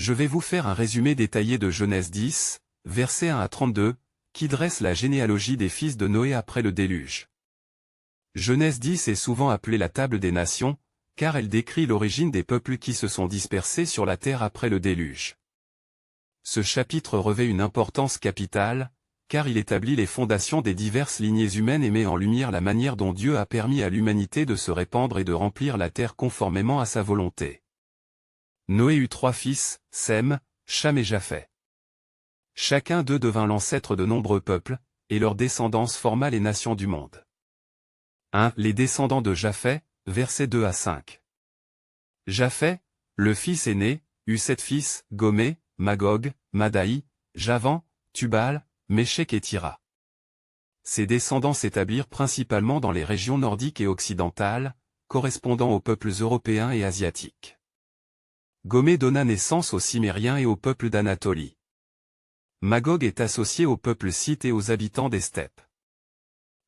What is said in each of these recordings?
Je vais vous faire un résumé détaillé de Genèse 10, versets 1 à 32, qui dresse la généalogie des fils de Noé après le déluge. Genèse 10 est souvent appelée la table des nations, car elle décrit l'origine des peuples qui se sont dispersés sur la terre après le déluge. Ce chapitre revêt une importance capitale, car il établit les fondations des diverses lignées humaines et met en lumière la manière dont Dieu a permis à l'humanité de se répandre et de remplir la terre conformément à sa volonté. Noé eut 3 fils, Sem, Cham et Japheth. Chacun d'eux devint l'ancêtre de nombreux peuples, et leur descendance forma les nations du monde. 1. Les descendants de Japheth, versets 2 à 5. Japheth, le fils aîné, eut 7 fils, Gomé, Magog, Madaï, Javan, Tubal, Méchec et Tira. Ses descendants s'établirent principalement dans les régions nordiques et occidentales, correspondant aux peuples européens et asiatiques. Gomé donna naissance aux Cimériens et aux peuples d'Anatolie. Magog est associé aux peuples scythes et aux habitants des steppes.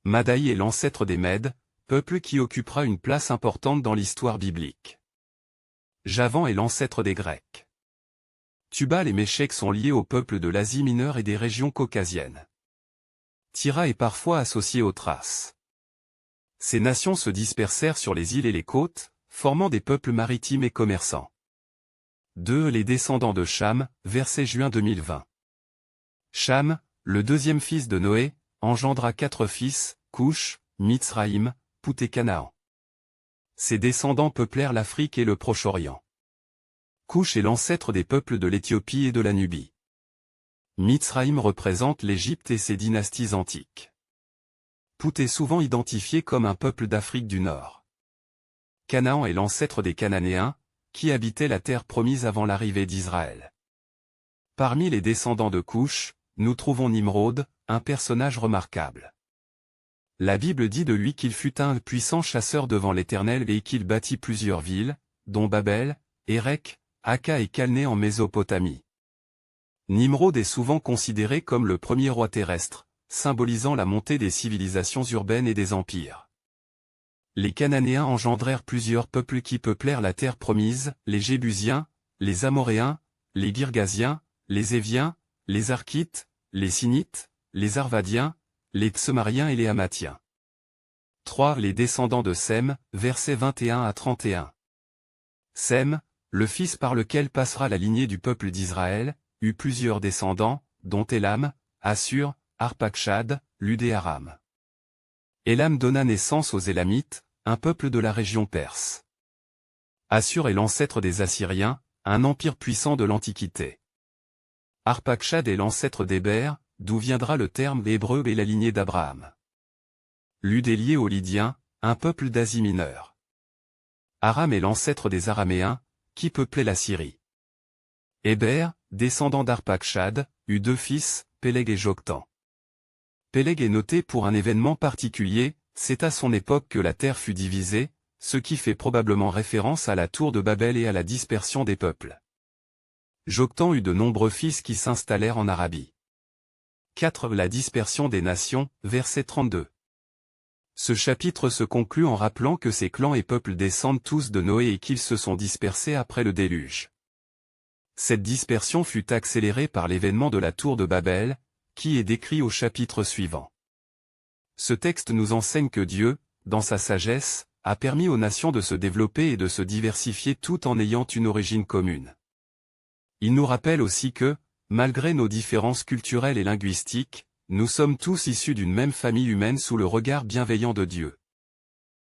Madaï est l'ancêtre des Mèdes, peuple qui occupera une place importante dans l'histoire biblique. Javan est l'ancêtre des Grecs. Tubal et Méchec sont liés aux peuples de l'Asie mineure et des régions caucasiennes. Tira est parfois associé aux Thraces. Ces nations se dispersèrent sur les îles et les côtes, formant des peuples maritimes et commerçants. 2. Les descendants de Cham, verset juin 2020. Cham, le deuxième fils de Noé, engendra 4 fils, Couch, Mitzraïm, Pout et Canaan. Ses descendants peuplèrent l'Afrique et le Proche-Orient. Couch est l'ancêtre des peuples de l'Éthiopie et de la Nubie. Mitzraïm représente l'Égypte et ses dynasties antiques. Pout est souvent identifié comme un peuple d'Afrique du Nord. Canaan est l'ancêtre des Cananéens, qui habitaient la terre promise avant l'arrivée d'Israël. Parmi les descendants de Couch, nous trouvons Nimrod, un personnage remarquable. La Bible dit de lui qu'il fut un puissant chasseur devant l'Éternel et qu'il bâtit plusieurs villes, dont Babel, Érec, Akka et Calné en Mésopotamie. Nimrod est souvent considéré comme le premier roi terrestre, symbolisant la montée des civilisations urbaines et des empires. Les Cananéens engendrèrent plusieurs peuples qui peuplèrent la terre promise, les Jébusiens, les Amoréens, les Girgasiens, les Éviens, les Arkites, les Sinites, les Arvadiens, les Tsemariens et les Hamathiens. 3. Les descendants de Sem, versets 21 à 31. Sem, le fils par lequel passera la lignée du peuple d'Israël, eut plusieurs descendants, dont Élam, Assur, Arpachshad, Lud et Aram. Élam donna naissance aux Élamites, un peuple de la région perse. Assur est l'ancêtre des Assyriens, un empire puissant de l'Antiquité. Arpachshad est l'ancêtre d'Héber, d'où viendra le terme hébreu et la lignée d'Abraham. Lud est lié aux Lydiens, un peuple d'Asie mineure. Aram est l'ancêtre des Araméens, qui peuplaient la Syrie. Héber, descendant d'Arpachshad, eut 2 fils, Péleg et Joktan. Péleg est noté pour un événement particulier, c'est à son époque que la terre fut divisée, ce qui fait probablement référence à la tour de Babel et à la dispersion des peuples. Joktan eut de nombreux fils qui s'installèrent en Arabie. 4. La dispersion des nations, verset 32. Ce chapitre se conclut en rappelant que ces clans et peuples descendent tous de Noé et qu'ils se sont dispersés après le déluge. Cette dispersion fut accélérée par l'événement de la tour de Babel, qui est décrit au chapitre suivant. Ce texte nous enseigne que Dieu, dans sa sagesse, a permis aux nations de se développer et de se diversifier tout en ayant une origine commune. Il nous rappelle aussi que, malgré nos différences culturelles et linguistiques, nous sommes tous issus d'une même famille humaine sous le regard bienveillant de Dieu.